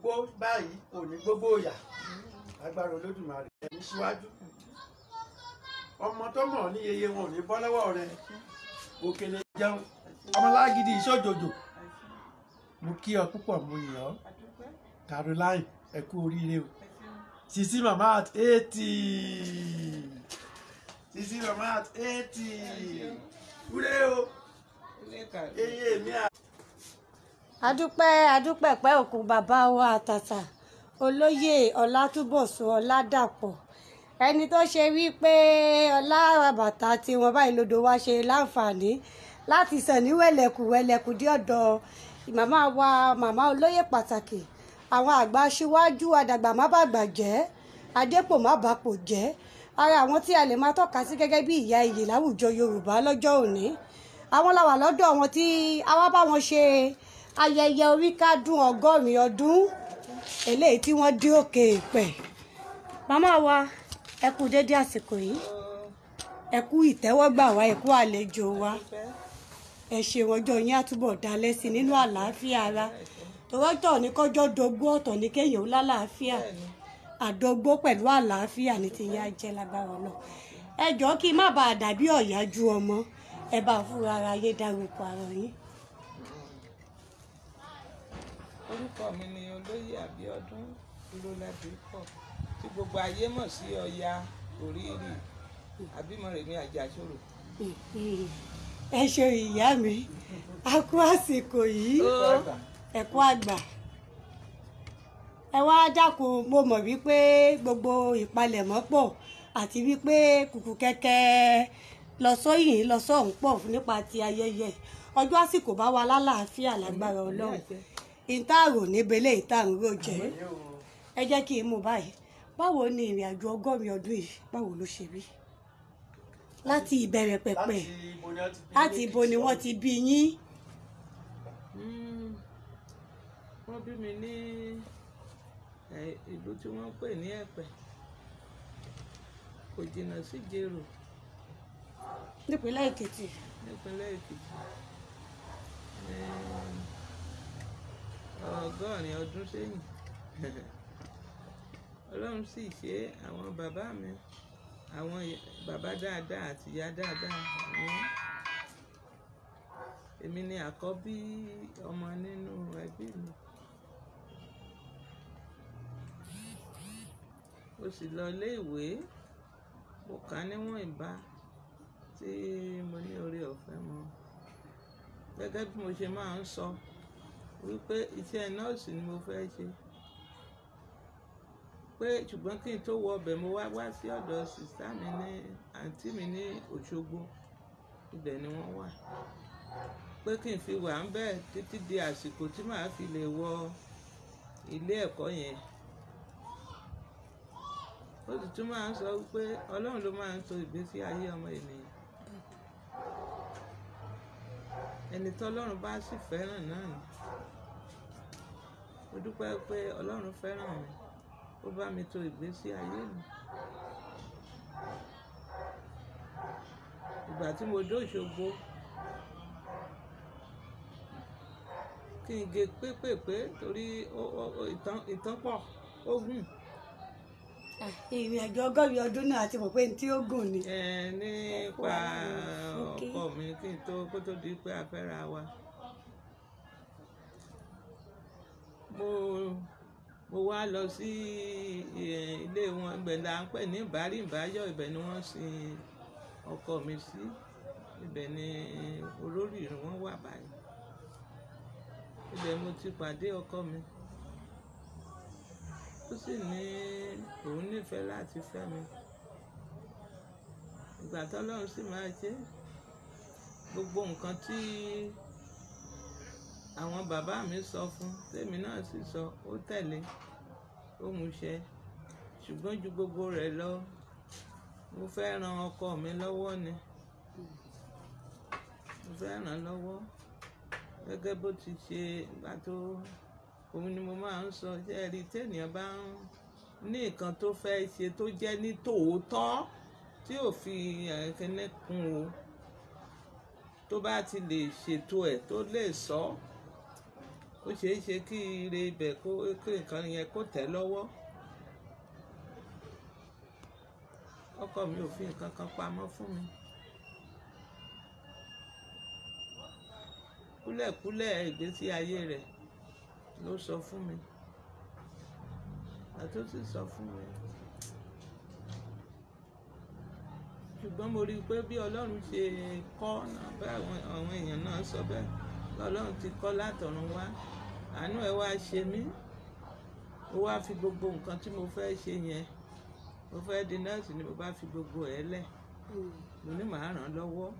gbó báyìí òní gbogbo òyà agbára Olódùmarè ẹni síwájú ọmọ tó mọ̀ ní yeye wọn ò ní bọ́ lọ́wọ́ rẹ òkèlè jẹun ọmọlágídí ìṣòjòjò mo kí ọ púpọ̀ mo yìn ọ́ Caroline ẹ kú oríire o Sisi mama at 80 Sisi mama at 80 kúrẹ́ o eye mi à. adúpẹ́ pẹ́ òkú bàbá wa àtàtà olóyè Ọlátúbọ̀sún Ọládàpọ̀ ẹni tó ṣe wípé ọlá bàtà tí wọn báyìí lodò wá ṣe láǹfààní láti sàn ní wẹ̀lẹ̀kù dé ọ̀dọ̀ màmá wa màmá olóyè pàtàkì àwọn àgbà aṣíwájú àdàgbà má bàgbà jẹ́ adépò má bàpò jẹ́ ara àwọn tí a lè máa tọ́ka sí gẹ́gẹ́ bí ìyá iyè láwùjọ Yorùbá lọ́jọ́ òní àwọn làwà lọ́dọ̀ wọn tí a wá bá wọn ṣe ayẹyẹ oríkádùn 100 ọdún eléyìí tí wọ́n dé òkè èèpẹ̀ màmá wa ẹ kú dédé àsìkò yìí ẹ kú ìtẹ́wọ́gbà wa ẹ kú àlejò wa ẹ ṣeun ọjọ́ yín á túbọ̀ dalẹ̀ sí nínú àlàáfíà ara tòwọ́tọ̀ ní kọjọ́ dogbó ọ̀tọ̀ ní kéèyàn ó lálàáfíà àdógbó pẹ̀lú àlàáfíà ní ti yá jẹ́ lágbára náà ẹ jọ̀ọ́ kí má bàa dàbí ọ̀yájú ọmọ ẹ bá fúnra ara yé dárúkọ ara yín. orúkọ mi ni olóyè Abíọ́dún Dúrólábípọ̀ tí gbogbo ayé mọ̀ sí Ọya Orírì Abímọ̀rẹ̀mí Àjàsorò. ẹ ṣe ìyá mi a kú àsìkò yìí ẹ kú àgbà ẹ wá dákun mo mọ̀ wípé gbogbo ìpalẹ̀mọ́ pọ̀ àti wípé kùkù kẹ̀kẹ́ lọ́sọ̀yìn lọ́sọ̀hún pọ̀ nípa ti ayẹyẹ ọjọ́ àsìkò bá wa lálàáfíà lágbára Ọlọ́run ìtààrò níbelé ìtààrò jẹ́ ẹ jẹ́ kí n mú báyìí báwo ni ìrìn àjò 100 ọdún yìí báwo ló ṣe rí láti ìbẹ̀rẹ̀ pẹ̀pẹ̀ láti ibo ni wọ́n ti bí yín. wọ́n bí mi ní ìlú tí wọ́n pè ní Ẹ̀pẹ́ kò jìnnà sí Ìjẹ̀rò nípínlẹ̀ Èkìtì. nípínlẹ̀ Èkìtì 100 ọdún sẹ́yìn Ọlọ́run sì ṣe àwọn bàbá mi àwọn bàbá dáadáa àti ìyá dáadáa èmi ni àkọ́bí ọmọ nínú ẹbí mi mo sì lọ ilé ìwé mo kà níwọ̀n ìbá tí mo ní oore ọ̀fẹ́ mọ́ gẹ́gẹ́ bí mo ṣe máa ń sọ wípé iṣẹ́ nọ́ọ̀sì ni mo fẹ́ ṣe pé ṣùgbọ́n kí n tó wọ ọbẹ̀ mo wá sí ọ̀dọ̀ sìsá mi ní àǹtí mi ní Òṣogbo ibẹ̀ ni wọ́n wà pé kí n fi wà ń bẹ̀ títí di àsìkò tí màá fi lè wọ ilé ẹ̀kọ́ yẹn ó sì tún máa ń sọ wípé Ọlọ́run ló máa ń tò ìgbésí ayé ọmọ ènìyàn ẹni tọ́lọ́run bá sì fẹ́ràn náà ni mo dúpẹ́ pé Ọlọ́run fẹ́ràn mi ó bá mi tò ìgbésí ayé mi ìgbà tí mo dé Òṣogbo kí n gé pépèpé torí ìtàn pọ̀ ó gùn. ìrìn àjò 100 ọdún náà àti mọ̀ pé ní tí ó gùn ni. nípa ọkọ mi kí n tó kó tó di pé a fẹ́ra wa mo wá lọ sí ilé wọn ibẹ̀ là ń pè ní Ìbárìmbáyọ̀ ibẹ̀ ni wọ́n sin ọkọ mi sí ibẹ̀ ni olórí wọn wà báyìí ibẹ̀ mo ti pàdé ọkọ mi ó sì ní òun nífẹ̀ẹ́ láti fẹ́ mi ìgbà tọ́lọ́run sì máa ṣe gbogbo nǹkan tí àwọn bàbá mi sọ fún tèmi náà sì sọ ó tẹ̀lé ó múṣẹ ṣùgbọ́n ju gbogbo rẹ̀ lọ mo fẹ́ ran ọkọ mi lọ́wọ́ ni mo fẹ́ ràn lọ́wọ́ gẹ́gẹ́ bó ti ṣe ìgbà tó òun ni mo máa ń sọ ṣé ẹ rí téèyàn bá ń ní nǹkan tó fẹ́ ṣe tó jẹ́ ní tòótọ́ tí ò fi kíní kún o tó bá ti lè ṣètò ẹ̀ tó lè sọ ó ó ṣeé ṣe kí ire ibẹ̀ kí nǹkan yẹn kó tẹ̀ lọ́wọ́. Ọkọ mi ò fi nǹkan kan pamọ́ fún mi. Kúlẹ̀kúlẹ̀ ìgbésí ayé rẹ̀ ló sọ fún mi. Àti ó sì sọ fún mi. Ṣùgbọ́n mo rí i pé bí Ọlọ́run ṣe kọ́ náà bá àwọn èèyàn náà sọ bẹ́ẹ̀, Ọlọ́run ti kọ́ látọ̀run wá. Àánú ẹ̀ wá ṣe mí. Ó wá fi gbogbo nǹkan tí mo fẹ́ ṣe yẹn, mo fẹ́ di nọ́ọ̀sì ni mo bá fi gbogbo ẹ̀ lẹ̀. Mo ní màá ràn án lọ́wọ́.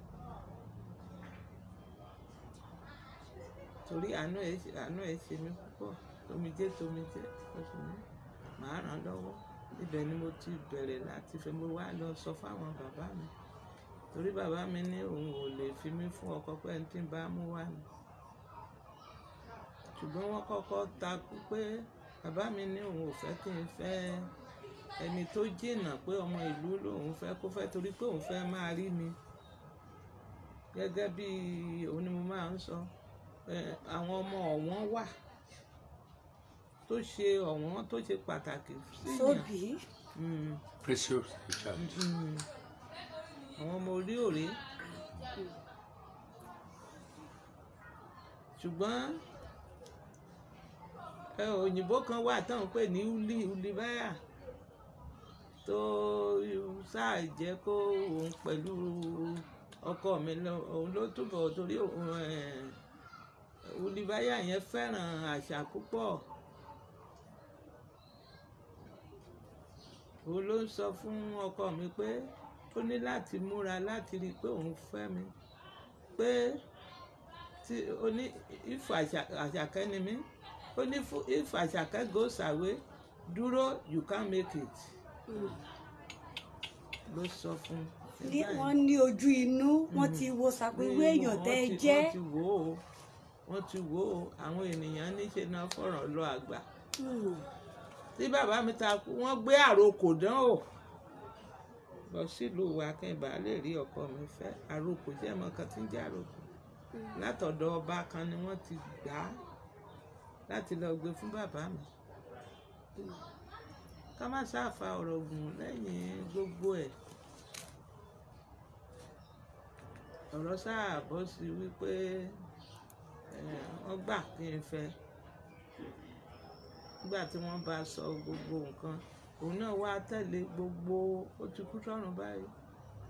Torí àánú ẹ̀ ṣe mí púpọ̀. Tomijé ó sì ní màá ràn án lọ́wọ́. Ibẹ̀ ni mo ti bẹ̀rẹ̀ láti fẹ́ mo wá lọ sọ fáwọn bàbá mi. Torí bàbá mi ní òun ò lè fi mí fún ọkọ pé ẹni tí ń bá mú wá ni. Ṣùgbọ́n wọ́n kọ́kọ́ takú pé bàbá mi ní òun ò fẹ́ kí n fẹ́ ẹni tó jìnnà, pé ọmọ ìlú lòun fẹ́ kó fẹ́, torí pé òun fẹ́ máa rí mi. Gẹ́gẹ́ bí òun ni mo máa ń sọ, àwọn ọmọ ọ̀wọ́n wà tó ṣe ọ̀wọ́n tó ṣe pàtàkì síyàn. Sóbì. Precious child. Àwọn ọmọ orí òré. Ṣùgbọ́n òyìnbó kan wà tán pé ní ulibaya tó sáà jẹ́ kó òun pẹ̀lú ọkọ mi òun ló túbọ̀, torí ulibaya yẹn fẹ́ràn àṣà púpọ̀. Òun ló ń sọ fún ọkọ mi pé ó ní láti múra láti rí i pé òun fẹ́ mi, pé ó ní if Àṣàkẹ́ ni mí, ó ní if Àṣàkẹ́ goes away, dúró you can't make it. Ló sọ fún ní wọ́n ní ojú inú, wọ́n ti wo ṣàpèwé èèyàn tẹ́ ẹ jẹ́. Wọ́n ti wò ó àwọn ènìyàn níṣe náà fọ̀rọ̀ lọ àgbà. Tí bàbá mi takú, wọ́n gbé àrokò dán o lọ sílùú wa kí n bá lè rí ọkọ mi fẹ́. Àrokò jẹ́ ọmọ kan tí ń jẹ́ àrokò. Látọ̀dọ̀ ọba kan ni wọ́n ti gbà á láti lọ gbé fún bàbá mi. Ká má ṣàfà ọ̀rọ̀ gùn lẹ́yìn gbogbo ẹ̀. Ọ̀rọ̀ sáà bọ́ sí wípé wọ́n gbà kí n fẹ́. Nígbà tí wọ́n bá sọ gbogbo nǹkan, òun náà wá tẹ̀lé gbogbo, ó ti kú sọ́run báyìí,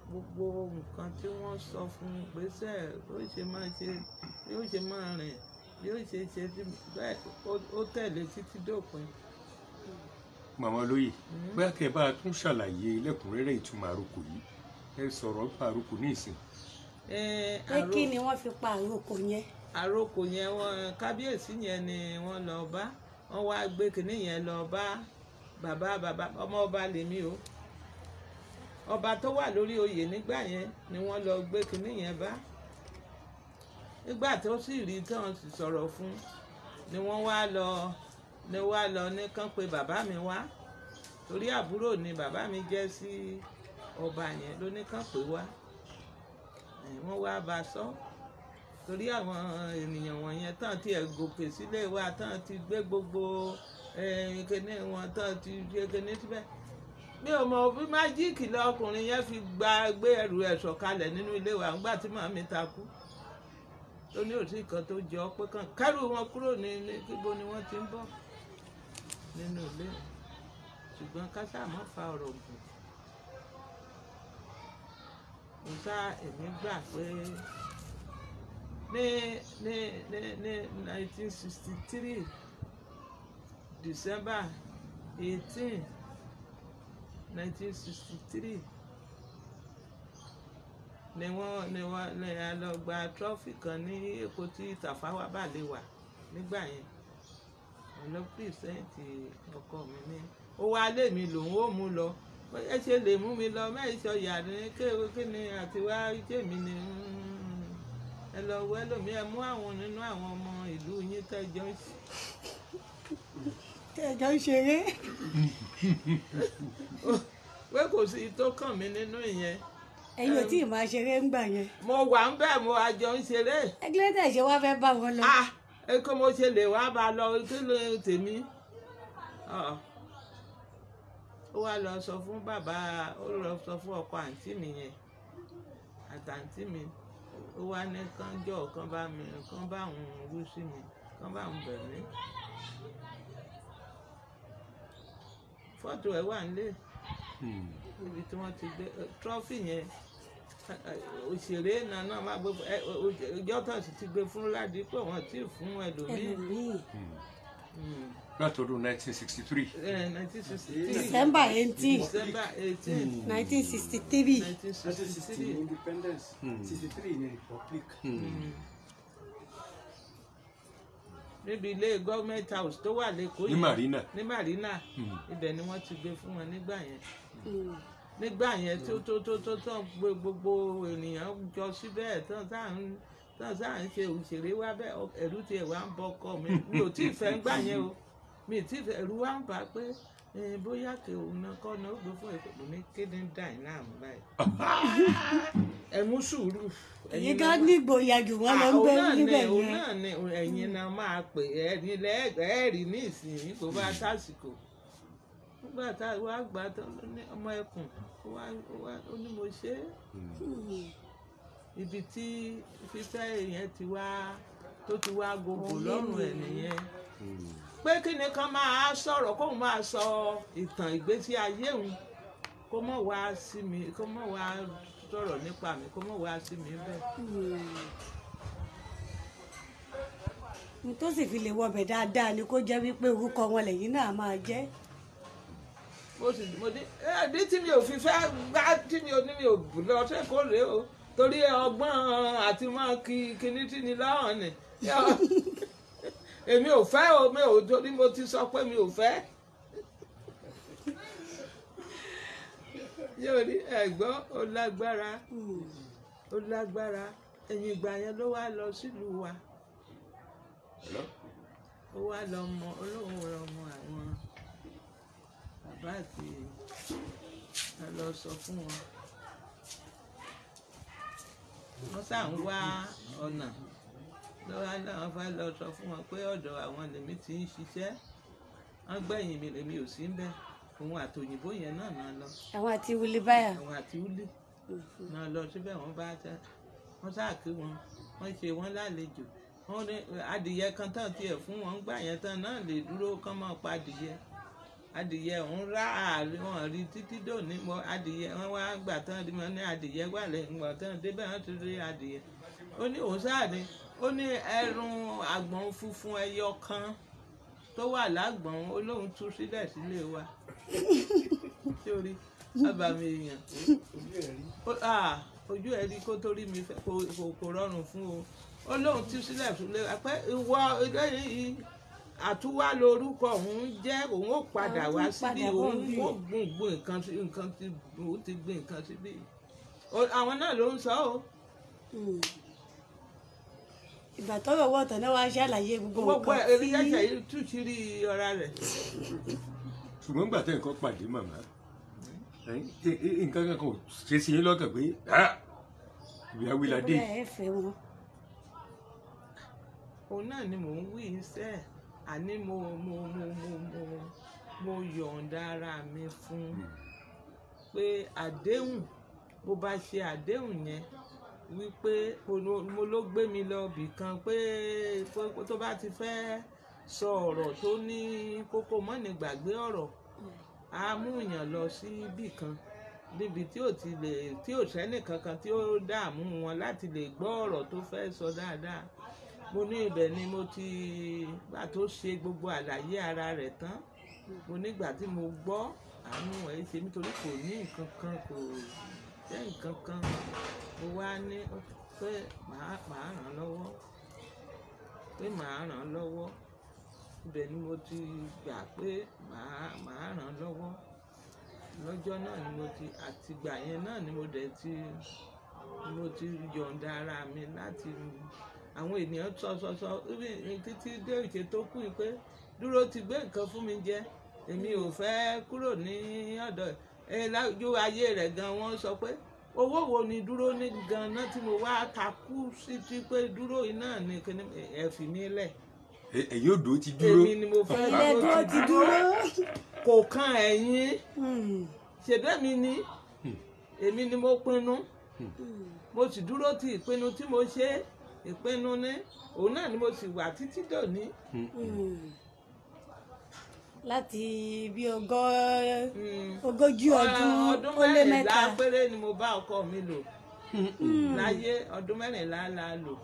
gbogbo nǹkan tí wọ́n sọ fún un gbèsè ó ṣe máa ṣe, yóò ṣe máa rìn, yóò ṣe bẹ́ẹ̀ ó tẹ̀lé títí dópin. Màmá olóyè, bóyá kẹ́ ẹ bá tún ṣàlàyé lẹ́kùnrẹ́rẹ́ ìtumọ̀ àrokò yìí. Ẹ sọ̀rọ̀ nípa àrokò ní ìsìn. Pé kí ni wọ́n fi pa àrokò yẹn? Àrokò yẹn kábíyèsí yẹn ni wọ́n lọ bá. Wọ́n wá gbé kinní yẹn lọ bá bàbá ọmọ ọba lèmi o. Ọba tó wà lórí oyè nígbà yẹn ni wọ́n lọ gbé kinní yẹn bá. Nígbà tó sì rí tí wọ́n sì sọ̀rọ̀ fún, ni wọ́n wá lọ ní kán pé bàbá mi wá. Torí àbúrò ni bàbá mi jẹ́ sí ọba yẹn, ló ní kán pé wá. Wọ́n wá bá sọ. Torí àwọn ènìyàn wọ̀nyẹn tán ti ẹ̀ gòkè sílé wa, tán ti gbé gbogbo kíní wọn, tán ti ṣe kíní síbẹ̀. Mi ò mọ̀ bí májíìkì lọkùnrin yẹn fi gbé ẹrù ẹ̀ sọ̀kalẹ̀ nínú ilé wa nígbà tí màmí takú. Tó ní òsì kan tó jọ pé kàn kẹ́rù wọn kúrò ní kíbo ni wọ́n ti ń bọ̀ nínú ilé. Ṣùgbọ́n ká sáà má fa ọ̀rọ̀ gùn. Mo sá èmi gbà pé ní 1963 December 18 1963 ni a lọ gba trọ́fì kan ní Èkó tí Tafawa Balewa nígbà yẹn. Mo lọ pírísẹ́ǹtì ọkọ mi ní ó wá lé mi lòun ó mú lọ. Ẹ ṣe lè mú mi lọ mẹ́ìsọ yàrá kí ni àti wá jẹ́ mi ni ẹ lọ wẹ́ lómi, ẹ mú àwọn nínú àwọn ọmọ ìlú yín tẹ́jọ́ ń ṣeré. Pé kò sí tó kàn mí nínú ìyẹn. Ẹ̀yin ò tí ì máa ṣeré ńgbà yẹn. Mo wà ń bẹ̀, mo àjọ ń ṣeré. Ẹgbẹ́ tẹ̀ ṣe wá fẹ́ bá wọn lọ. kó mo ṣe lè wá bá lọ kí ló tèmi. Ó wá lọ sọ fún bàbá, ó lọ sọ fún ọkọ àǹtí mi yẹn àtàǹtí mi, ó wá ní kánjọ́ kan bá òun rú sí mi, kán bá òun bẹ̀ mí. Fọ́tò ẹ̀ wà nílé níbi tí wọ́n ti gbé trọ́fì yẹn. Òṣèré náà máa gbé ọjọ́ tó sì ti gbé fún Ládìpọ̀, wọ́n ti fún ẹlòmíì. Látọdún 1963. 1963. December 18. December 18. 1963. 1960 independence, 63 ní republic. Níbi ilé government house tó wà lẹ́kọ̀ọ́ Ní Marina. ní Marina ibẹ̀ ni wọ́n ti gbé fún wọn nígbà yẹn. Nígbà yẹn tó tán gbogbo ènìyàn jọ síbẹ̀ tán sáà ń ṣe òṣèré wá bẹ́ẹ̀, ẹ̀rù tiẹ̀ wá ń bọ́ ọkọ mi. Mi ò tí ì fẹ́ gbà yẹn o, mi ò tí ì fẹ́, ẹ̀rù wá ń bà pé bóyá kí òun náà kọ́ náà ó gbé fún ẹ̀kọ́ ní kéde ń dà ní láàmú báyìí. Ẹ mú sùúrù. Èyí ká nígboyà jù wọ́n lọ ń gbé níbẹ̀ yẹn. Òun náà ni ẹ̀yin náà máa pè ẹ̀yin lẹ́ẹ̀rí ní ìsìn kò bá tásìkò. Nígbà tá a wá gbà tán ló ní ọmọ ẹkùn ó ní mo ṣe é. Ibi tí fífẹ́ yẹn tó ti wá gbogbo lọ́rùn ẹ̀ nìyẹn. Pé kí ni kan máa sọ̀rọ̀ kóun máa sọ ìtàn ìgbésí ayé òun, kó mọ̀ wá sí mi, kó mọ̀ wá sọ̀rọ̀ nípa mi, kó mọ̀ wá sí mi bẹ́ẹ̀. Tó sì fi lè wọbẹ̀ dáadáa ni kó jẹ́ wípé orúkọ wọn lẹ́yìn náà máa jẹ́. Mo ní ẹ̀ẹ́dí tí mi ò fi fẹ́ gbá tí mi ò ní mi ò lọ sẹ́kọ̀ọ́ rèé o, torí ọgbọ́n àti máa kíní tí ni lọ́hàn ni. Èmi ò fẹ́ o, mi ò torí mo ti sọ pé mi ò fẹ́. Yóò rí ẹ̀gbọ́n ó lágbára ẹ̀yìn ìgbà yẹn ló wá lọ sílùú wa. Ó wá lọ mọ olóhùn ọmọ àwọn bàbá àti ẹ lọ sọ fún wọn. Wọ́n sá ń wá ọ̀nà lọ́wọ́ láwọn fẹ́ lọ sọ fún wọn pé ọ̀dọ̀ àwọn lèmi ti ń ṣiṣẹ́. Wọ́n gbẹ̀yìn mi lèmi ò sí ń bẹ̀. Òun àtòyìnbó yẹn náà lọ. Àwọn àti wuli báyà. Àwọn àti wuli náà lọ síbẹ̀ wọ́n bá tẹ. Wọ́n sáà kí wọn, wọ́n ṣe wọ́n lálejò. Wọ́n ní adìyẹ kan tán tiẹ̀ fún wọn gbà yẹn tán náà lè dúró kán máa pa adìyẹ. Adìyẹ òun rà àárín wọn rí títí dòní mọ adìyẹ wọn wá gbà tán rí wọn ní adìyẹ wà lẹ́yìn gbà tán débẹ̀ wọn ti rí adìyẹ. Ó ní òun sáà ní ó ní ẹrun àgbọ̀n funfun ẹyọ kan tó wà lágbọ̀n olóhùn tú sílẹ̀ sílé wa. Sórí àbàmì èèyàn ojú ẹ̀ rí kó tó rí mi kò rọrùn fún o. Olóhùn tú sílẹ̀ sílé wa pé ìwọ eléyìí àtúwá lórúkọ òun jẹ́ òun ó padà wá síbí òun ó gbìn nǹkan tí òun ti gbìn nǹkan síbí. Àwọn náà ló ń sọ o. Ìgbà tọ́rọ̀ wọ̀ tán náà wá ṣàlàyé gbogbo nǹkan tí. Gbogbo ẹ̀ṣẹ̀ yìí tún ti rí ọ̀rá rẹ̀. Ṣùgbọ́n nígbà tẹ́ nǹkan pàdé màmá nǹkan kan kò ṣe sí yín lọ́kàn pé ìwé awíládé. Òun náà ni mò ń wí iṣẹ́ àní mo yọ̀ǹda ara mi fún pé àdéhùn bó bá ṣe àdéhùn yẹn wípé mo ló gbé mi lọ bì kan pé tó bá ti fẹ́ sọ ọ̀rọ̀ tó ní kókó mọ́ni gbàgbé ọ̀rọ̀ á mú yàn lọ sí ibì kan níbi tí ò sẹ́nì kankan tí ó dààmú wọn láti lè gbọ́ ọ̀rọ̀ tó fẹ́ sọ dáadáa. Mo ní ibẹ̀ ni mo ti gbà tó ṣe gbogbo àlàyé ara rẹ̀ tán. Mo nígbà tí mo gbọ́ àánú ẹ̀ ṣe nítorí kò ní nǹkan kan kò jẹ́ nǹkan kan. Mo wá ní pé màá ràn lọ́wọ́ ibẹ̀ ni mo ti gbà pé màá ràn lọ́wọ́. Lọ́jọ́ náà ni mo ti àtìgbà yẹn náà ni mo dẹ̀ ti yọ̀ǹda ara mi láti àwọn ènìyàn sọ títí dé ìṣe tó kù pé dúró ti gbé nǹkan fún mi jẹ èmi ò fẹ́ kúrò ní ọ̀dọ̀ ẹ̀ lájú ayé rẹ̀ gan wọ́n sọ pé owó wo ni dúró ní gan náà tí mo wá takú sí ti pé dúró iná ni ẹ fi mí lẹ̀ ẹ̀yin odò ti dúró. èmi ni mo fẹ́ ẹlẹ́dọ́ ti dúró. kò kan ẹ̀yin ṣèbẹ́mi ni èmi ni mo pinnu mo sì dúró ti ìpinnu tí mo ṣe ìpinnu ní òun náà ni mo sì wà títí dòní. láti bí ogójì ọdún ó lé mẹ́ta. ọdún 14 péré ni mo bá ọkọ mi lò láyé ọdún 14 la lò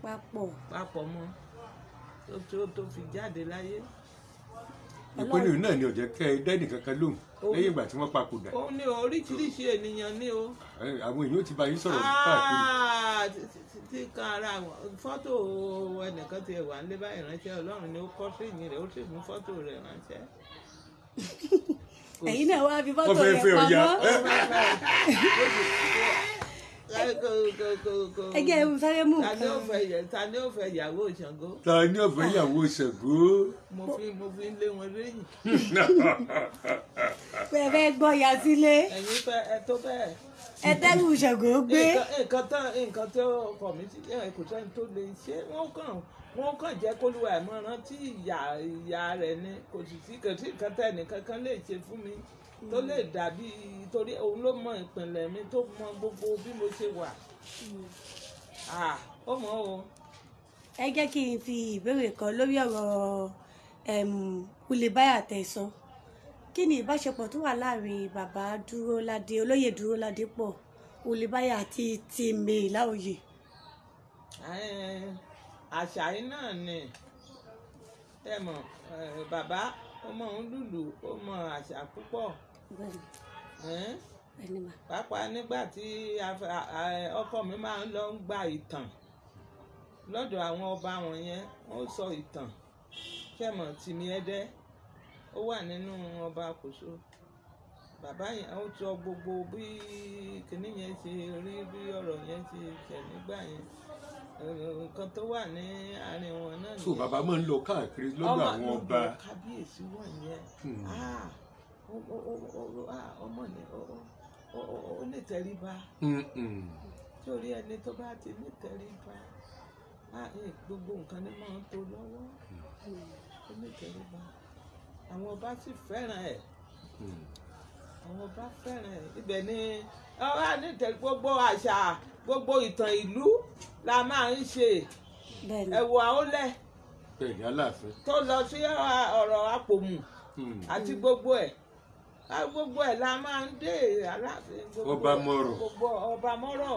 papọ̀ mọ́ tó fi jáde láyé. ìpinnu náà ni ò jẹ́ kẹ́ ẹ dẹ́nì kankan lóhùn lẹ́yìn ìgbà tí wọ́n papòdà. ó ní oríṣiríṣi ènìyàn ní o. àwọn èèyàn ti bá yín sọ̀rọ̀ káàkiri. tí kan ara fọ́tò ẹnìkan ti wà nílé báyìí ránṣẹ́ Ọlọ́run ni ó kọ́ sí ìyìn rẹ̀ ó sì mú fọ́tò rẹ̀ ránṣẹ́. ẹ̀yin náà wá fi fọ́tò rẹ̀ pamọ́. ẹgẹ́ ewu sáré mú nǹkan. ta ni ó fẹ́ ìyàwó Ṣàngó. ta ni ó fẹ́ ìyàwó Ṣàngó. mo fi ń lé wọn lẹ́yìn. pé ẹ fẹ́ gbọ́ ya sílé. ẹ̀yin fẹ́ ẹ tó bẹ́ẹ̀. ẹ tẹ́lú Ṣàngó gbé. nǹkan tó kọ̀ mí sí kò sẹ́ni tó lè ṣe wọ́n kàn jẹ́ kólúwa ẹ̀ mọ́ rántí ìyá rẹ̀ ni kò sì sí nǹkan tẹ́ ẹnìkankan lè ṣe fún mi tó lè dàbí torí òun ló mọ ìpìnlẹ̀ mi tó mọ gbogbo bí mo ṣe wà. ó mọ̀ o. ẹ jẹ́ kí n fi ìbéèrè kan lórí ọ̀rọ̀ Wúlébáyà tẹ̀sán. Kí ni ìbáṣepọ̀ tó wà láàrin bàbá Dúróládé olóyè Dúróládépọ̀ Wúlébáyà àti Tìmì Láòyè? àṣà yìí náà ni ẹ mọ̀ bàbá ó mọ òun lùlù ó mọ àṣà púpọ̀ pàápàá nígbà tí ọkọ mi máa ń lọ ń gba ìtàn lọ́dọ̀ àwọn ọba wọn yẹn wọ́n sọ ìtàn ṣẹ̀mọ̀ Tìmì Ẹdẹ ó wà nínú ọba Kòso bàbá yẹn ó sọ gbogbo bí kinní yẹn ṣe rí bí ọ̀rọ̀ yẹn ṣe ṣẹ̀ nígbà yẹn nǹkan tó wà ní àárín wọn náà nìyẹn. so bàbá máa ń lọ káàkiri lọ́dọ̀ àwọn ọba. kábíyèsí wọ̀nyẹn ọmọ ni ó ní tẹríba torí ẹni tó bá ti ní tẹríba gbogbo nǹkan ní máa ń tó lọ́wọ́ ó ní tẹríba àwọn ọba sì fẹ́ràn ẹ̀ àwọn ọba fẹ́ràn ẹ̀ ibẹ̀ ni ọba ní tẹ̀lé gbogbo àṣà gbogbo ìtàn ìlú la máa ń ṣe ẹ̀wọ̀ àólẹ̀ tó lọ sí ọ̀rọ̀ Àpòmù àti gbogbo ẹ̀ la máa ń dé Aláàfin ọba mọ́rọ̀ gbogbo ọba mọ́rọ̀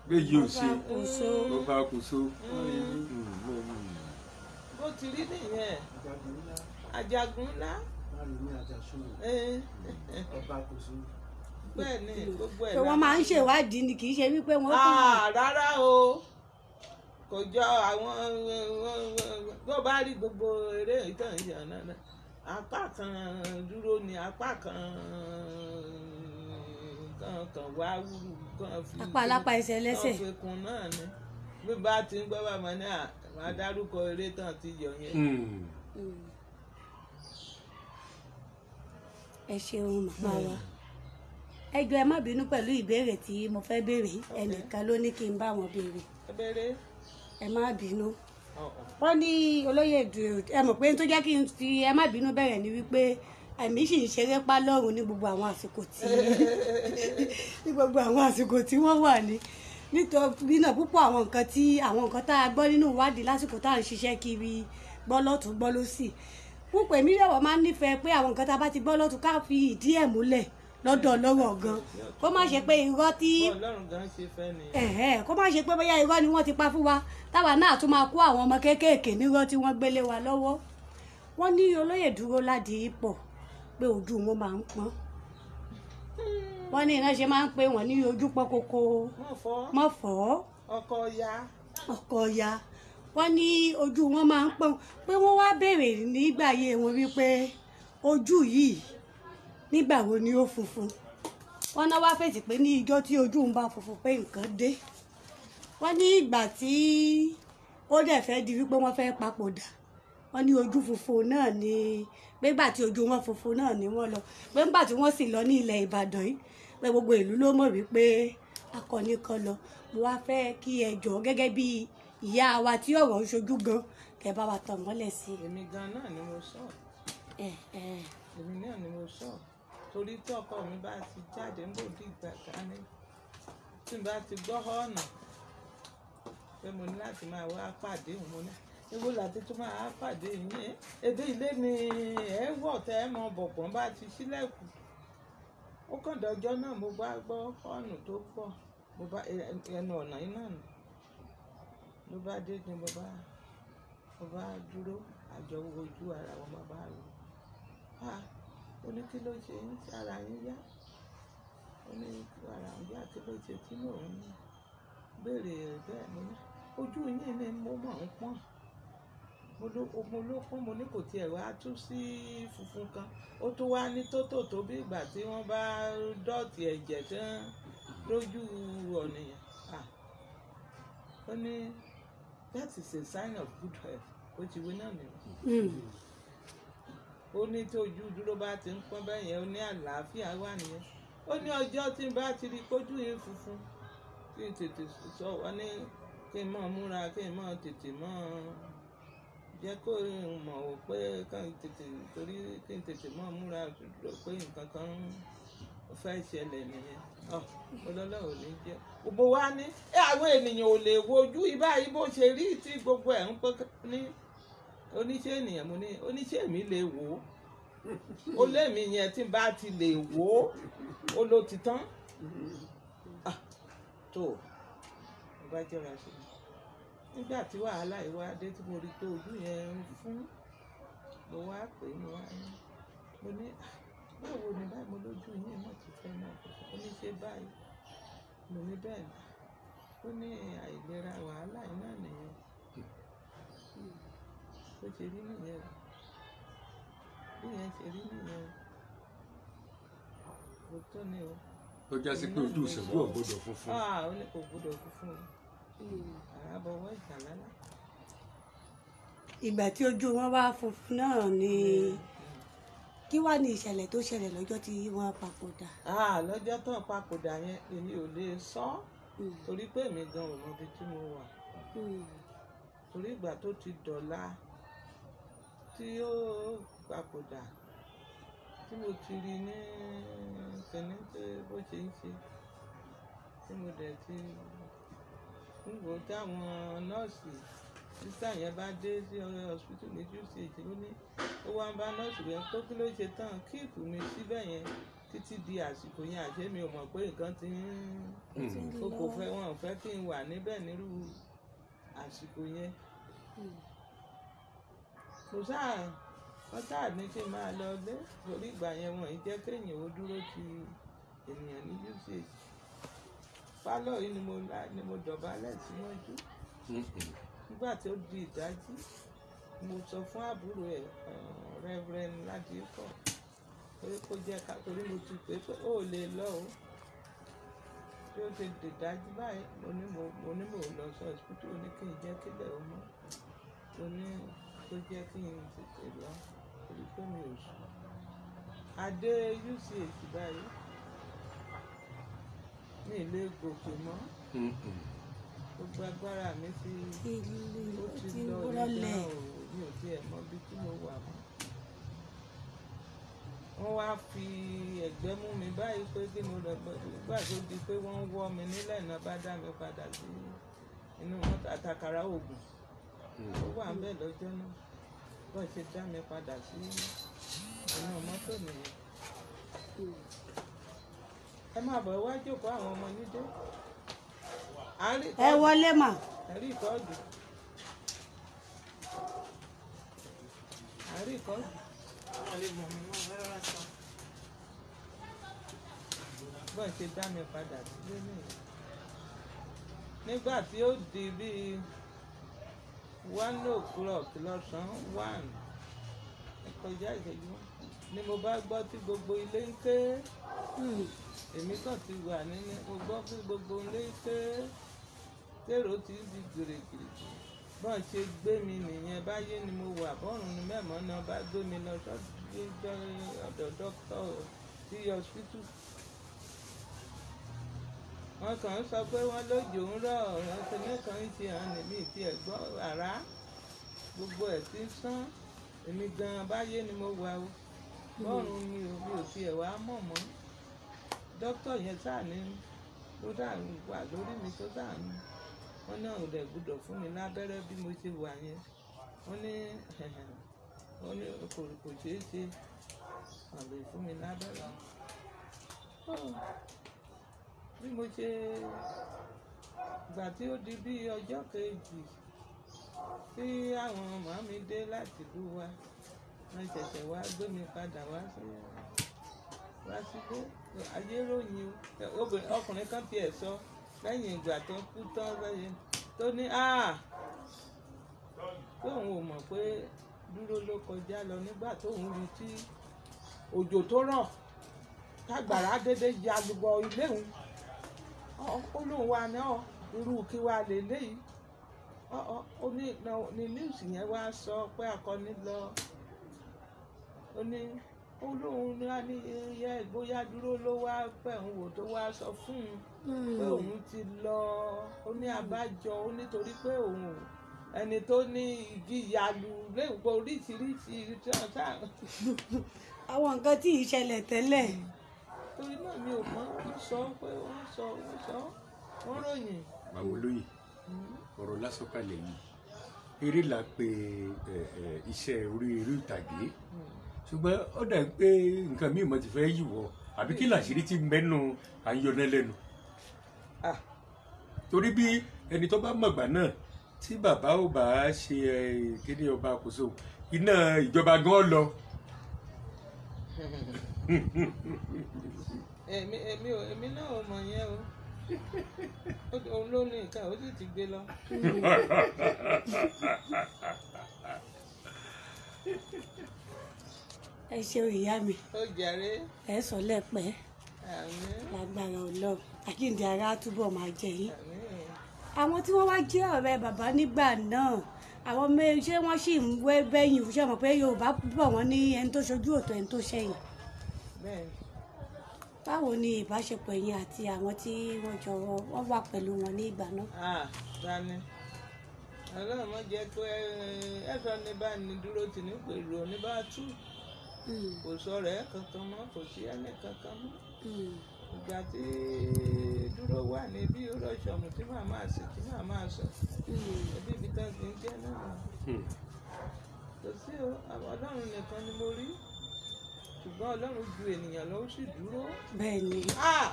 méjì ò ṣe ọba Kòso. bó ti rí nìyẹn Àjàgùn ńlá bẹ́ẹ̀ ni gbogbo ẹ̀. wọ́n máa ń ṣèwádìí ni kì í ṣe wípé wọ́n rárá o kò jọ àwọn tó bá rí gbogbo eré ìtàn ìyàn náà apá kan dúró ni apá kan wá wúrú kan fi apá alápá ẹsẹ̀ lẹ́sẹ̀ kan fi kun náà ni bí bá ti ń gbọ́ bá mọ ní máa dárúkọ eré tán ti yọ yẹn. ẹ ṣeun màmá wa ẹ jọ̀ọ́ ẹ má bínú pẹ̀lú ìbéèrè tí mo fẹ́ béèrè ẹnìkan ló ní kí n bá wọn béèrè ẹ má bínú wọ́n ní olóyè ẹ mọ̀ pé tó jẹ́ kí n fi ẹ má bínú bẹ̀rẹ̀ ni wípé ẹ̀mí sì ń ṣeré pa lọ́rùn ní gbogbo àwọn àsìkò tí wọ́n wà ní nítorí náà púpọ̀ àwọn nǹkan tá a gbọ́ nínú ìwádìí lásìkò tá à ń ṣiṣẹ́ kiri gbọ́ lọ́tún gbọ́ lósì púpọ̀ èmi yọ̀wọ̀ máa ń nífẹ̀ẹ́ pé àwọn nǹkan tá a bá ti gbọ́ lọ́tún ká fi ìdí ẹ̀ múlẹ̀ lọ́dọ̀ ọlọ́rọ̀ gan kó má ṣe pé irọ́ tí kó má ṣe pé bóyá irọ́ ni wọ́n ti pa fún wa táwa náà tún máa kó àwọn ọmọ kéékèèké nírọ́ tí wọ́n gbélé wa lọ́wọ́ wọ́n ní olóyè Dúróládépọ̀ pé ojú wọn máa ń pọ́n wọ́n ní ìránṣẹ́ máa ń pé wọ́n ní ojú pọ́n kókó mọ́ fọ́ ọkọ ya wọ́n ní ojú wọn máa ń pọ́n pé wọ́n wá béèrè nígbà ayé wọn wípé ojú yìí nígbà wo ni ó funfun wọ́n náà wá fèsì pé ní ìjọ́ tí ojú ń bá funfun pé nǹkan dé wọ́n ní ìgbà tí ó dẹ̀ fẹ́ di wípé wọ́n fẹ́ papòdà wọ́n ní ojú funfun náà ni pé nígbà tí ojú wọn funfun náà ni wọ́n lọ pé nígbà tí wọ́n sì lọ ní ilẹ̀ Ìbàdàn yìí pé gbogbo ìlú ló mọ̀ wípé akọni kan lọ mo wá fẹ́ kí ẹ jọ̀ọ́ gẹ́gẹ́ bí ìyá wa tí ọ̀rọ̀ ń ṣojú gan kẹ́ bá wa tàn mọ́lẹ̀ sí i. èmi gan náà ni mo sọ èmi náà ni mo sọ torí tí ọkọ mi bá ti jáde ń bò dí ìgbà dání tí n bá ti gbọ́ ọ̀nà pé mo ní láti máa wá pàdé òun mo ní ewu láti tún máa pàdé yín èdè ilé ni ẹ wọ̀ tẹ́ ẹ mọ bọ̀gbọ́n bá ti ṣílẹ̀kùn ó kàn dọjọ́ náà mo bá gbọ́ ọ̀nà tó pọ̀ mo bá ẹnu ọ̀nà yìí náà nù ló bá dé ni mo bá dúró àjọ ojú ara wọn bá rò ó ní kí ló ṣe ń sára yín yá ó ní ara yá kí ló ṣe tí mò ń béèrè bẹ́ẹ̀ mo ní ojú yín ni mo mọ̀ ń pọ́n mo ló pọ́n mo ní kò tiẹ̀ wá tú sí funfun kan ó tún wá ní tótò tó bí ìgbà tí wọ́n bá dọ̀tí ẹ̀jẹ̀ tán lójú ọ̀nìyàn ó ní that is a sign of good health ó ti wí náà nìyẹn ó ní tí ojú dúró bá ti ń pọ́n bẹ́ẹ̀ yẹn ó ní àlàáfíà wà nìyẹn ó ní ọjọ́ tí n bá ti rí kójú yín funfun kí n tètè sọ wọ́n ní kí n mọ̀ múra kí n mọ̀ tètè mọ̀ jẹ́ kó mọ̀ ò pé kàn tètè torí kí n tètè mọ̀ múra pé nǹkan kan fẹ́ ṣẹlẹ̀ nìyẹn ọlọ́lọ́ ò ní jẹ́ gbogbo wa ní àwọn ènìyàn ò lè wojú ibà yìí bó ṣe rí tí gbogbo ẹ̀ ń pẹ́ ní oníṣẹ́ ènìyàn mo ní oníṣẹ́ mi lè wò ó lémi yẹn tí n bá ti lè wò ó ló ti tán tó mo bá jẹ́ra sí i nígbà tí wàhálà ìwà dé tí mo rí pé ojú yẹn ń fún mo wá pè é mo ní báwo ni báyìí mo lójú yín náà ti fẹ́ náà ó ní ṣe báyìí mo ní bẹ́ẹ̀ ni ó ní àìlera wàhálà yìí náà nìyẹn bó ṣe rí nìyẹn bí yẹn ṣe rí nìyẹn kò tó ní o. ó já sí pé ojú ìṣègùn ò gbọdọ̀ funfun. ó ní kò gbọdọ̀ funfun àràbọ̀wọ́ ìjàlálà. ìgbà tí ojú wọn wá funfun náà ni kí wàá ní ìṣẹ̀lẹ̀ tó ṣẹlẹ̀ lọ́jọ́ tí wọ́n papòdà. lọ́jọ́ tó papòdà yẹn èmi ò lè sọ torí pé èmi gan ò mọbi tí mo wà torí ìgbà tó ti dọ̀la tí ó papòdà tí mo ti rí ní kìnní tó bó ṣe ń ṣe tí mo dẹ̀ ti ń wò táwọn nọ́ọ̀sì sísá yẹn bá dé sí hospital ní usage ó ní ó wá ń bá nọ́ọ̀sì rẹ̀ tó kí ló ṣe tán kíìpù mi síbẹ̀ yẹn títí di àsìkò yẹn àṣé mi ò mọ̀ pé nǹkan ti ń kókò fẹ́ wọn ò fẹ́ kí n wà níbẹ̀ nírú àsìkò yẹn kò sáà wọ́n sáà ní kí n máa lọ lé torí ìgbà yẹn wọ́n ì jẹ́ kéèyàn ó dúró ti ènìyàn ní usage pálọ̀ yìí ni mo dọ̀bálẹ̀ síwájú nígbà tí ó di ìdájí mo sọ fún àbúrò ẹ̀ Reverend Ládìpọ̀ pé kó jẹ́ ká torí mo ti pè pé ó lè lọ o bí ó ti di ìdájí báyìí mo ní mò ń lọ sí hospital ó ní kí n jẹ́ kílẹ̀ ó mọ́ ó ní kó jẹ́ kí n tètè lọ torí pé mi ò sùn adé UCH báyìí ní ilé gòkè mọ́ gbogbo agbára mi ó ti lọ nígbà mi ò tiẹ̀ mọ bí tí mo wà mọ́ wọ́n wá fi ẹ̀gbẹ́ mú mi báyìí pé kí mo lọ gbà tó di pé wọ́n ń wọ́ mi nílẹ̀ náà bá dá mi padà sí inú mọ́tò àtàkàrà oògùn ó wà ń bẹ̀ lọ́jọ́ náà bọ́ọ̀ ṣe dá mi padà sí inú mọ́tò nìyẹn ẹ máa bọ̀ wá jókòó àwọn ọmọ yín dé. ẹ wọlé mà. àrí ìkọ́ọ̀dù. àrí ìkọ́ọ̀dù. bọ́ọ̀ ṣe dá mi padà sílé nìyẹn. nígbà tí ó di bíi 1 o'clock lọ́sàn-án 1 kọjá ìṣẹ́jú ni mo bá gbọ́ tí gbogbo ilé ń ké èmi kàn ti wà nínú mo gbọ́ pé gbogbo ilé ń ké tèrò ti di gìrìgìrì bọ́n ṣe gbé mi nìyẹn báyé ni mo wà bọ́ọ̀rùn ni mẹ́mọ́ náà bá gbé mi lọ ọ̀dọ̀ dókítà sí hospital wọn kàn ń sọ pé wọ́n lójò ń rọ̀ ọ̀rọ̀ kìnìún kan ń ṣe hàn níbi ìtì ẹ̀gbọ́n àrá gbogbo ẹ̀ ti ń sán èmi gan-an báyé ni mo wà o lọ́rùn mi ò tiẹ̀ wá mọ̀ mọ́ dókítà yẹn sáà ní ló dà wà lórí mi tó dà ní wọ́n náà ò dẹ̀ gbọ́dọ̀ fún mi lábẹ́rẹ́ bí mo ṣe wà yẹn wọ́n ní kò ṣeé ṣe àlè fún mi lábẹ́rẹ́ bí mo ṣe gbà tí ó di bí ọjọ́ kejì tí àwọn màmí dé láti ìlú wa wọ́n ṣẹ̀ṣẹ̀ wá gbé mi padà wá sílé ayé ròyìn ọkùnrin kan tiẹ̀ sọ lẹ́yìn ìgbà tó kú tán lẹ́yìn tó ní tóun ò mọ̀ pé dúró ló kọjá lọ nígbà tóun rí tí òjò tó rọ̀ tágbàrá dédé ya gbogbo ilé òun ó lóun wà náà irú kí wàá lè léyìí ó ní news yẹn wá sọ pé akọni lọ ó ní olóhùn ní iye bóyá dúró ló wá pẹ̀ ń wò tó wá sọ fún un pé òun ti lọ ó ní àbájọ ó nítorí pé òun ẹni tó ní igi ìyàlú léèpọ̀ oríṣiríṣi tí wọ́n sá. àwọn nǹkan tí ì ṣẹlẹ̀ tẹ́lẹ̀. torí náà mi ò mọ̀ wọ́n sọ pé wọ́n ròyìn. Màmá Olóyè ọ̀rọ̀ lásọ̀kalẹ̀ yìí eré là pé iṣẹ́ orí eré ìtàgé ṣùgbọ́n ó dà pé nǹkan míì mo ti fẹ́ yíwọ́ àbí kí làṣírí ti mẹ́nu àyọnẹ́lẹ́nu torí bí ẹni tó bá mọ̀gbà náà tí bàbá ò bá ṣe kéde ọba àkóso iná ìjọba gan lọ. èmi náà ò mọ̀ yẹn o òun ló ní nǹkan ó sì ti gbé lọ. ẹ ṣeun ìyá mi. ó jàre. ẹ sọ lẹ́pẹ́. lágbára Ọlọ́run àjíǹde ara túbọ̀ máa jẹ yín. àwọn tí wọ́n wá jẹ́ ọ̀rẹ́ bàbá nígbà náà àwọn ṣé wọ́n sì ń wé bẹ́yìn ṣé mọ̀ pé Yorùbá bọ̀ wọ́n ní ẹni tó ṣojú òtò ẹni tó ṣẹ̀yìn. báwo ni ìbáṣepọ̀ ẹ̀yin àti àwọn tí wọ́n wà pẹ̀lú wọn ní ìgbà náà. Tani Ọlọ́run mọ̀ jẹ́ pé ẹ̀fọ́ ní bá ní dúró tì ní pèrò ní bá tú kò sọ̀rọ̀ ẹ̀ kankan mọ́ kò sí ẹni kankan mọ́ ìgbà tí dúró wà ní bí rọ́ṣọ̀mù tí màá máa sè tí màá máa sọ ẹbí ibi tán ti ń jẹ́ náà kò sí Ọlọ́run nìkan ni mo rí ṣùgbọ́n Ọlọ́run ju ènìyàn lọ ó sì dúró. bẹ́ẹ̀ ni.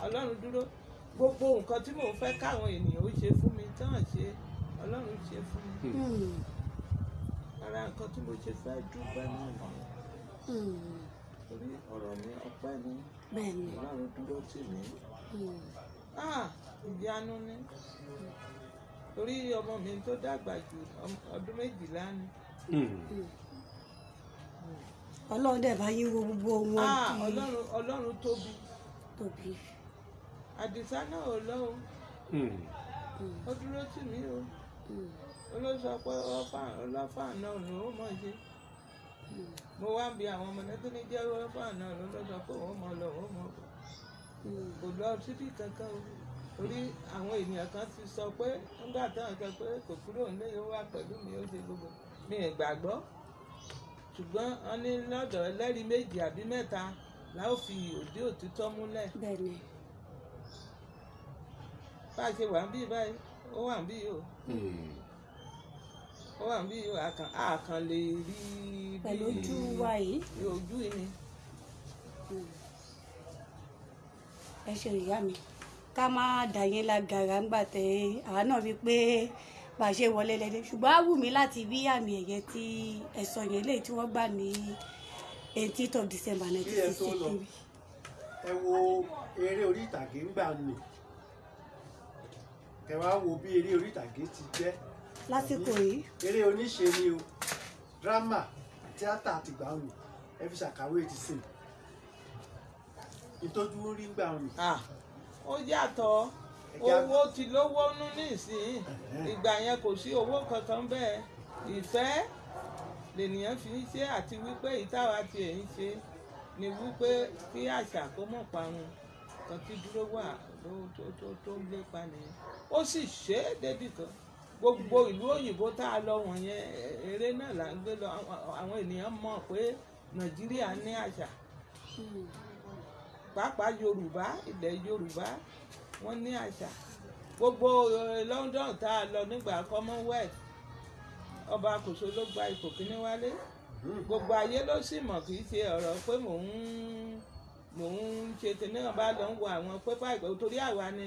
Ọlọ́run dúró gbogbo nǹkan tí mò ń fẹ́ káwọn ènìyàn ó ṣe fún mi tán ṣe Ọlọ́run ṣe fún mi. ara nǹkan tí mo ṣe fẹ́ dúpẹ́ náà nìyẹn torí ọ̀rọ̀ mi ọpẹ́ ni Ọlọ́run dúró tì mí ìyanu ni torí ọmọ mi tó dàgbà jù ọdún 12 ni. Ọlọ́run dẹ̀ bá yín wo gbogbo wọn. Ọlọ́run tóbi. Àdìsá náà ò lọ o ó dúró tì mí o ó ló sọ pé ọlọ́fà náà ló mọ̀ ṣe mo wá ń bi àwọn ọmọ náà tó ní jẹ́ ọlọ́fà náà ló sọ pé òun mọ̀ lọ òun mọ̀ kò lọ síbì kankan o torí àwọn ènìyàn kan ti sọ pé nígbà táwọn sọ pé kò kúrò nílé yóò wá pẹ̀lú mi ó ṣe gbogbo mi ì gbàgbọ́ ṣùgbọ́n wọ́n ní lọ́dọ̀ ẹlẹ́rìí 2 àbí 3 la ó fi òdí òtítọ́ múlẹ̀. bẹ́ẹ̀ni. bá a ṣe wà ń bí báyìí ó wà ń bí o ó wà ń bí o àkàn lè rí pẹ̀lú ojú wa yìí. ojú mi. ẹ ṣe ìyá mi ká má dà yín lágara ńgbà tẹ àwa náà rí pé bá a ṣe wọlé lẹ́dẹ̀ ṣùgbọ́n á wù mí láti rí àmì ẹ̀yẹ tí ẹ̀sọ́ yẹn léyìí tí wọ́n gbà ní 18th of December 1963. ẹ wo eré orí ìtàgé ńgbà nì kẹ wá wo bí eré orí ìtàgé ti jẹ́ lásìkò yìí. eré oníṣe ni o dírámà tíátà àti ìgbà òní ẹ fi ṣàkàwé ti sìn ìtọ́jú rí ńgbà òní. ó yàtọ̀ owó ti lówó nú nísìnyí ìgbà yẹn kò sí owó kankan bẹ́ẹ̀ ìfẹ́ lènìyàn fi ń ṣe àti wípé ìtawà ti ẹ̀ ń ṣe ni wípé kí àṣà kó mọ̀ parun nǹkan tí dúró wà tó ń lépa nìyẹn ó sì ṣe é débì kan gbogbo ìlú òyìnbó tá a lọ wọ̀nyẹn eré náà là ń gbé lọ àwọn ènìyàn mọ̀ pé Nàìjíríà ní àṣà pàápàá Yorùbá ilẹ̀ Yorùbá wọ́n ní àṣà gbogbo London tá a lọ nígbà Commonwealth ọba Àkòso ló gba ipò kíní wálé gbogbo ayé ló sì mọ̀ kì í ṣe ọ̀rọ̀ pé mò ń ṣe tèmi náà bá lọ ń wo àwọn pépà ìgbà torí àwa ni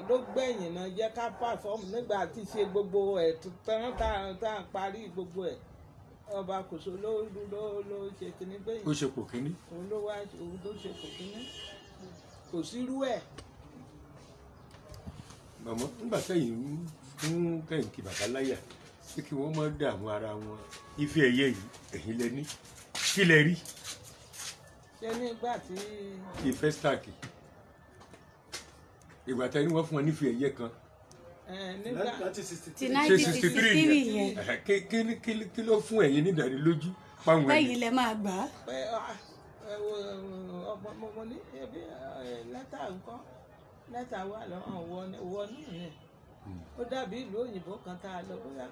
ló gbẹ̀yìn náà jẹ́ ká pàfọ́ọ̀mù nígbà tí ṣe gbogbo ẹ̀ tán tá a parí gbogbo ẹ̀ ọba Àkòso ló ṣe kíní gbẹ̀yìn. ó ṣe pò kíní. òun ló ṣe pò kíní kò sírú ẹ̀. màmá nígbà sẹ́yìn fún kẹ́hìnkì bàbá láyà pé kí wọ́n má dààmú ara wọn ife ẹ̀yẹ yìí ẹ̀yin lẹ ní kí lẹ rí. ṣé nígbà tí. ti Festac ìgbà tẹ́ni wọ́n fún wọn nífe ẹ̀yẹ kan. nígbà ti 1963 yẹn. kí ló fún ẹ̀yin nídàánilójú páwọn bẹ́ẹ̀ yìí lẹ máa gbà á. pé mo ní ebi lẹ́tà nǹkan lẹ́tà wà lọ́wọ́ wọ náà ni ó dàbí ìlú òyìnbó kan tá a lọ bóyá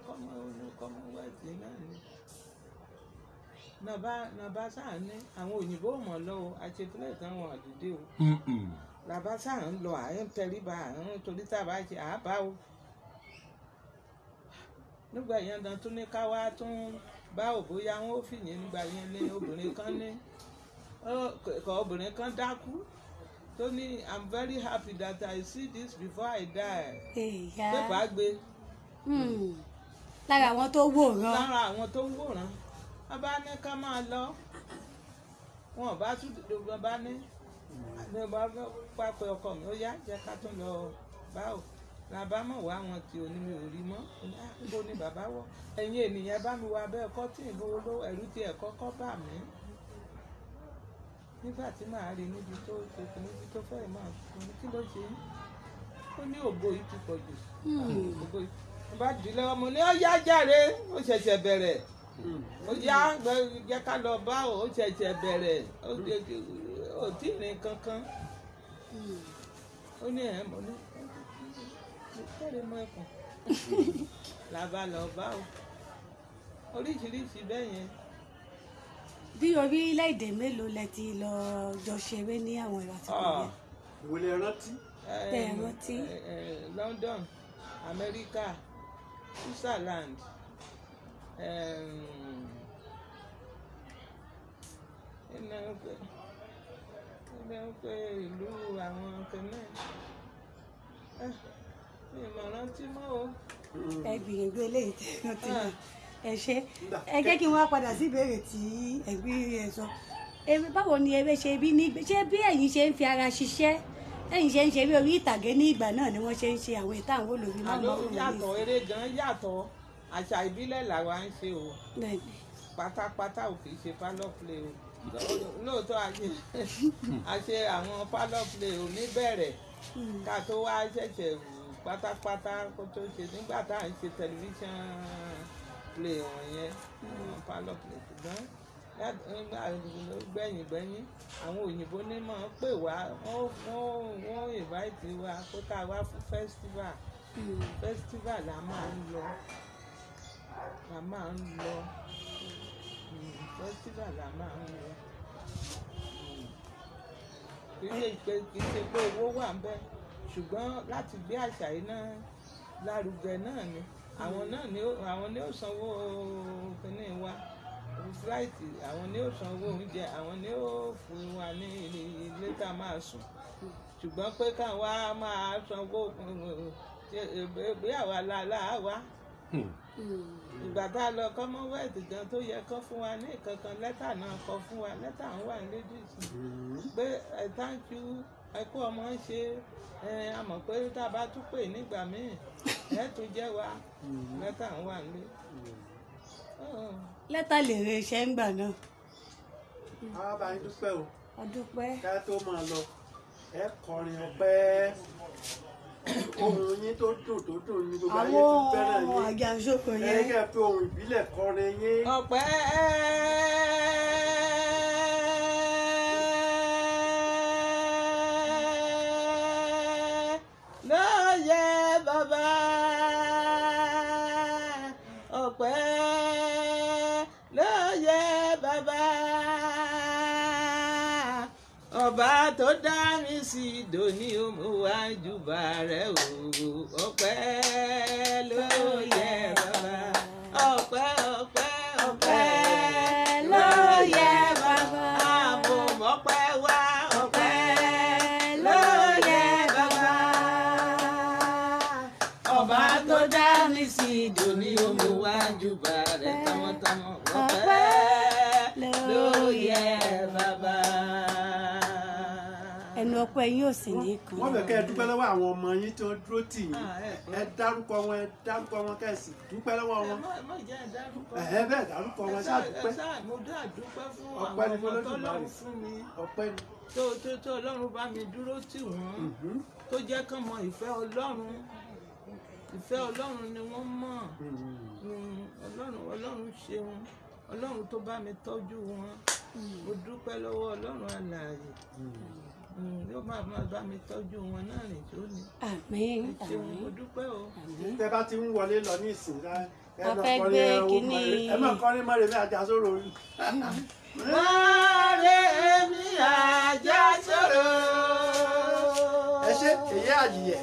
Commonwealth náà ni nàbá sáà ní àwọn òyìnbó mọ̀ lọ́wọ́ àṣepẹ́lẹ̀ tán wọn àdúdé o làbá sáà ń lọ àyẹ̀ ń tẹríba àrùn torí tá a bá ṣe àbá o nígbà yẹn dan tún ní ká wá tún bá ò bóyá wọn ó fìyẹn nígbà yẹn ní obìnrin kan dákú tó ní I'm very happy that I see this before I die. pépà gbé. lára àwọn tó wòran. lára àwọn tó wòran wọn bá ní ká máa lọ wọn bá tún wọn bá ní pápẹ ọkọ mi ó yá jẹ́ ká tún lọ báwò làbá mọ̀ wá wọn tí ò ní mi ò rí mọ́ níbo ni bàbá wọ̀ ẹ̀yin ènìyàn bá mi wá bẹ́ẹ̀ kọ́ tí ìbò olówó ẹ̀rú tí ẹ̀kọ́ kọ́ bà mí nígbà tí màá rí níbi tó fẹ́ máa fún mi kí ló ṣe yín ó ní ògo yìí ti pọ̀ jù ògo yìí mo bá dìde ọmọ ní ó yá jàre ó ṣẹ̀ṣẹ̀ bẹ̀rẹ̀ ó yá jẹ́ ká lọ bá ó ṣẹ̀ṣẹ̀ bẹ̀rẹ̀ ó tí ì rìn kankan ó ní ẹ̀ mọ́ ní kẹ́rẹ́ mọ́ ẹ̀kọ́ làbá lọ bá o oríṣiríṣi bẹ́ẹ̀ yẹn. bí orílẹ̀-èdè mélòó lẹ ti lọ jọ ṣeré ní àwọn ìwà tó kọjá. ìwé lè rántí. bẹ́ẹ̀ rántí. London America Switzerland ìlú àwọn kẹ́mẹ́ ìmọ̀ràn tí mọ́ o. ẹ gbìyànjú eléyìí tẹ̀sán tí wọ́n ẹ ṣe ẹ jẹ́ kí n wá padà sí ìbéèrè tí ẹ̀gbí ẹ sọ báwo ni eré ṣe bí ní ṣé bí ẹ̀yin ṣe ń fi ara ṣiṣẹ́ ẹ̀yin ṣe ń ṣe bí orí ìtàgé ní ìgbà náà ni wọ́n ṣe ń ṣe àwọn ìta àwọn olórí máa ń bọ́ wọn. yàtọ̀ eré gan yàtọ̀ àṣà ìbílẹ̀ làwa ń ṣe o pátápátá ò kì í ṣe pálọ̀ play o lóòótọ́ a ṣe àwọn pálọ̀ play ò ní bẹ̀rẹ̀ ká tó wá ṣẹ̀ṣẹ̀ pátápátá kó tó ṣe nígbà tá à ń ṣe tẹlifíṣàn play wọ̀nyẹn pálọ̀ play ṣùgbọ́n gbẹ̀yìn àwọn òyìnbó ní máa pè wá wọ́n invite wa pé ká wá fún festival la máa ń lọ festival la máa ń lọ kì í ṣe pé owó wà ń bẹ ṣùgbọ́n láti gbé àṣà yìí náà lárugẹ náà ni àwọn ní ó sanwó kínní wa fúláìtì àwọn ní ó sanwó oúnjẹ àwọn ní ó fún wa ní ilé tá a máa sùn ṣùgbọ́n pé káwa máa sanwó bí àwa láà wá ìgbà tá a lọ Commonwealth gan tó yẹ kán fún wa ní ìkankan lẹ́tà náà kọ fún wa lẹ́tà ń wà lédè sí pé thank you ẹ kú ọmọ ṣe a mọ̀ pé tá a bá tún pè nígbà míì ẹ tún jẹ́ wa lẹ́tà ń wà lé. lẹ́tà lè re iṣẹ́ ń gbà náà. a bá yín dúpẹ́ o. ọdúpẹ́. ká tó máa lọ ẹ kọrin ọpẹ́ ohun yín tó dùn ní gbogbo ayé ti fẹ́ràn yín àwọn àjàṣokò yẹn. ẹ kẹ́ fi ohun ìbílẹ̀ kọrin yín. ọpẹ́ ló yẹ bàbá ọba tó dá mi sí dòní òmù wá júbà rẹ̀ o ọpẹ́ ló yẹ bàbá ọpẹ́ ọpẹ́ ọpẹ́ ló yẹ bàbá. àbò mọ́pẹ́ wá ọpẹ́ ló yẹ bàbá. ọba tó dá mi sí dòní òmù wá júbà rẹ̀ tọmọtọmọ ọpẹ́ ló yẹ bàbá. ẹnu ọpẹ́ yín ò sì ní kan. wọ́n fẹ́ kẹ́ ẹ dúpẹ́ lọ́wọ́ àwọn ọmọ yín tí wọ́n dúró tì yín ẹ dárúkọ wọn kẹ́ ẹ sì dúpẹ́ lọ́wọ́ wọn. Bẹ́ẹ̀ dárúkọ wọn ṣáà dúpẹ́. mo dá dúpẹ́ fún ọpẹ́ àwọn ni ọmọ fọlọ́dún tọ́lọ́run fún mi ọpẹ́ ni. tó ọlọ́run bá mi dúró tì wọ́n tó jẹ́ kán mọ ìfẹ́ ọlọ́run ni wọ́n mọ̀ ọlọ́run ṣeun ọlọ́run tó bá mi tọ́jú wọn mo dúpẹ́ lọ́wọ́ ọlọ́run alààyè yóò máa bá mi tọ́jú wọn náà rìn tó ní. àmín ṣeun mo dúpẹ́ o. tẹ bá ti ń wọlé lọ ní ìsìn a fẹ́ gbé kínní. ẹ máa kọrin Mọ́remí Àjàsorò orí. Mọ́remí Àjàsorò. ẹ ṣe èyí àjìyẹ.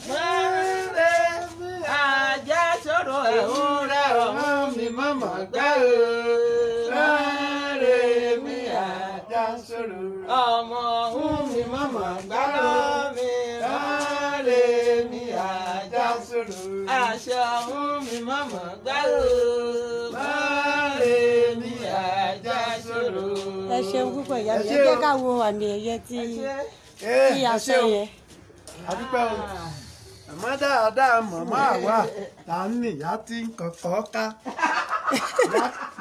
Mọ́remí Àjàsorò ẹ̀hún rẹ̀ ọ̀hún mi mọ̀mọ́ gbẹ́ o. Mọ́remí Àjàsorò. ọmọ ọ̀hún mi mọ̀mọ́ gbẹ́ mi. Mọ́remí Àjàsorò. aṣọ ọ̀hún mi mọ̀mọ́ gbẹ́ o. Mọ́remí Àjàsorò. ẹ ṣeun púpọ̀ ìyá mi ẹ jẹ́ ká wo àmì ẹ̀yẹ tí a sọ yẹn. àdúpẹ́ o àmọ́ dáadáa màmá àwa là ń nìyá tí ń kọ̀kọ́ ká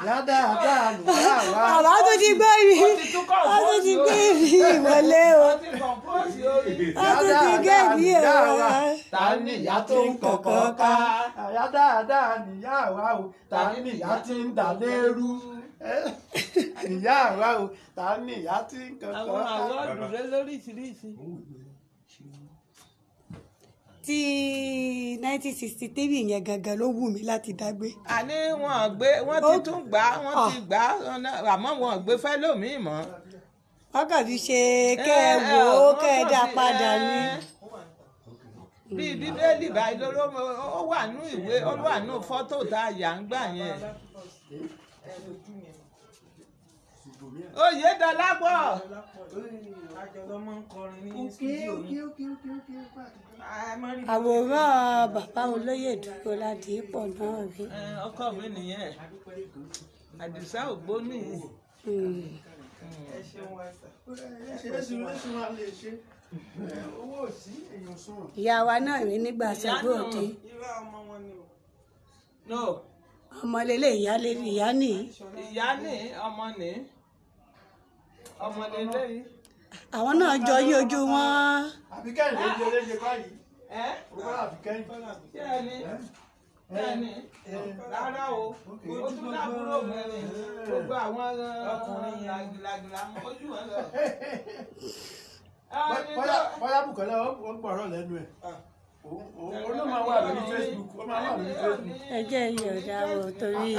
ìyá dáadáa nìyá àwa. àwa tó ti gbé mi a tó ti gbé mi ìwọlé o a tó ti gbé mi o. ta ni ìyá tí ń kọ̀kọ́ ká ìyá dáadáa nìyá àwa o ta ni ìyá tí ń dà lérú ìyá àwa o ta ni ìyá tí ń kọ̀kọ́ àwọn ká. àwọ̀dù rẹ lóríṣiríṣi. ti 1963 yẹn gangan ló wù mí láti dágbé. àní wọ́n ti tún gbà wọ́n ti gbà àmọ́ wọn gbé fẹ́ lómìn mọ́. wọ́n kàn fi ṣe kẹ́ ẹ wò ó kẹ́ ẹ dá padà ní. bíi bíbélì báyìí lóró ó wà nú ìwé ó wà nú fọ́tò tá a yà ń gbà yẹn. Oyèdọ́lápọ̀. àwòrán bàbá olóyè Dúró Ládìípọ̀ náà rí. ọkọ mi nìyẹn Àdìsá Ògbónì. ìyá wa náà rí nígbà sẹ́gbó òde. ọmọ lélẹ̀ ìyá nìyí. ìyá ní ọmọ ní ọmọ lélẹ̀ yìí. àwọn náà jọ yí ojú wọn. àbíkẹ́yìn ló di eléje báyìí. òwúrọ̀ àbíkẹ́yìn. bẹ́ẹ̀ni rárá o ojú lábúrò mẹ́rin gbogbo àwọn ọkùnrin làgìlàgìlà ojú wọn lọ. bóyá Bùkọ́lá ó gbọ́rọ̀ lẹ́nu ẹ̀ ó ló máa wà lórí Facebook ó máa wà lórí Facebook. ẹ jẹ́ ìyọ̀dà o torí.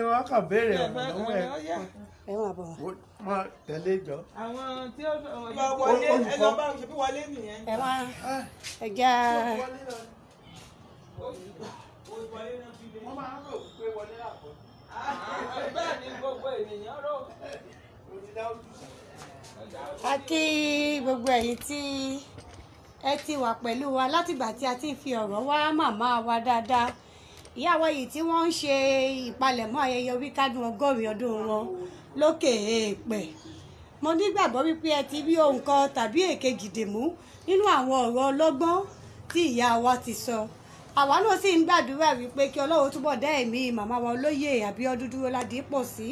wọ́n kàn béèrè ọ̀rọ̀ lọ́wọ́ ẹ̀. ẹ máa bọ̀. wọ́n tẹ̀lé jọ. àwọn tí ó wọlé ẹ lọ bá ṣe bí wọlé nìyẹn. ẹ máa ẹ já. wọ́n máa ń rò pé wọlé àpò. bẹ́ẹ̀ ni gbogbo ènìyàn rò. a kí gbogbo ẹ̀yin tí ẹ ti wà pẹ̀lú wa látìgbà tí a ti fi ọ̀rọ̀ wá màmá wa dáadáa ìyá wa yìí tí wọ́n ń ṣe ìpalẹ̀mọ́ ayẹyẹ orí kádùn 100 ọdún wọn lókè èèpẹ̀. mo nígbàgbọ́ wípé ẹ ti rí ohun kan tàbí èkejì dìmú nínú àwọn ọ̀rọ̀ ọlọ́gbọ́n tí ìyá wa ti sọ. àwa náà sì ń gbàdúrà wípé kí Ọlọ́run túbọ̀ dá ẹ̀mí màmá wa olóyè Abíọ́dún Dúró Ládìípọ̀ sí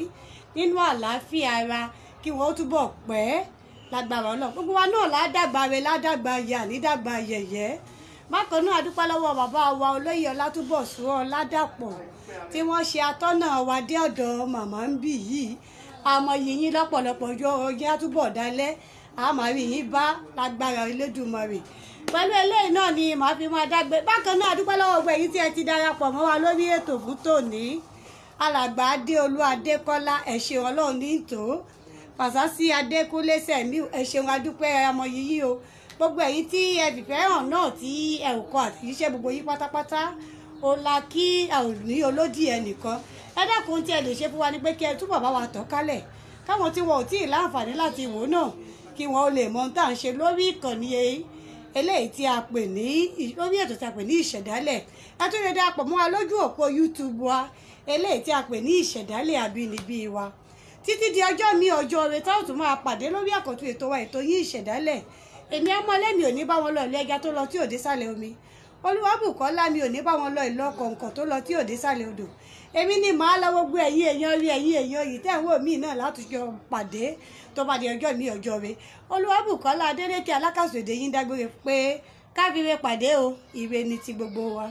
nínú àlàáfíà ara kí wọ́n túbọ̀ pẹ́ lágbára Ọlọ́run. gbogbo wa náà ládàgbà rẹ ládàgbà yà nídàgbà yẹ̀yẹ́. bákan náà a dúpẹ́ lọ́wọ́ bàbá wa olóyè Ọlátúbọ̀sún Ọládàpọ̀ tí wọ́n ṣe atọ́nà wa dé ọ̀dọ̀ màmá ń bì yìí. àmọ́ yìnyín lọ́pọ̀lọpọ̀ ọjọ́ ọjọ́ àtúbọ̀ dalẹ́ àmọ́ rí yín bá lágbára Elédùmarè. pẹ̀lú eléyìí náà ni màá fi máa dágbé. Bákan náà dúpẹ́ lọ́wọ́ gbogbo èyí tí ẹ ti darapọ̀ mọ́ wa lórí ètò fún tòní. Alàgbà Adéolú Adékọ́lá ẹ ṣeun Ọlọ́run ní ìtò. Fàṣásí Adékúnlé Sẹ̀míù ẹ ṣeun adúpẹ́ ọmọ yìí o. Gbogbo èyí tí ẹ fìfẹ́ hàn náà tí ẹ ò kọ àtìyíṣẹ́ gbogbo yín pátápátá ó la kí a ò ní olódì ẹnìkan. Ẹ dákun tí ẹ lè ṣe fún wa ni pé kí ẹ túbọ̀ bá wa tàn kálẹ̀ káwọn tí wọn ò tí ì láǹfààní láti wò náà kí wọn ó lè mọ ohun tá à ń ṣe lórí ìkànnì eléyìí tí a pè ní lórí ètò tí a pè ní ìṣẹ̀dálẹ̀. Ẹ tún lè darapọ̀ mọ́ wa lójú òpó YouTube wa eléyìí tí a pè ní ìṣẹ̀dálẹ̀ àbínibí wa títí di ọjọ́ mi ọjọ́ rẹ tá ò tún máa pàdé lórí àkọ́tún ètò wa ètò yín ìṣẹ̀dálẹ̀. Èmi ọmọlẹ́mi ò ní bá wọn lọ ilé ẹja tó lọ tí ò dé sálẹ̀ omi. Olúwabùkọ́lá mi ò ní bá wọn lọ ìlọ kọ̀ǹkọ̀ tó lọ tí ò dé sálẹ̀ odò. Èmi ni màá lọ gbogbo ẹ̀yin èèyàn rí ẹ̀yin èèyàn yìí tẹ̀ ń wò mí náà látúnjọ pàdé tó bá di ọjọ́ mi ọjọ́ rẹ. Olúwabùkọ́lá Adélékè Alákàsò èdè yín dágbére pé káfíńre pàdé o, ire ni ti gbogbo wa.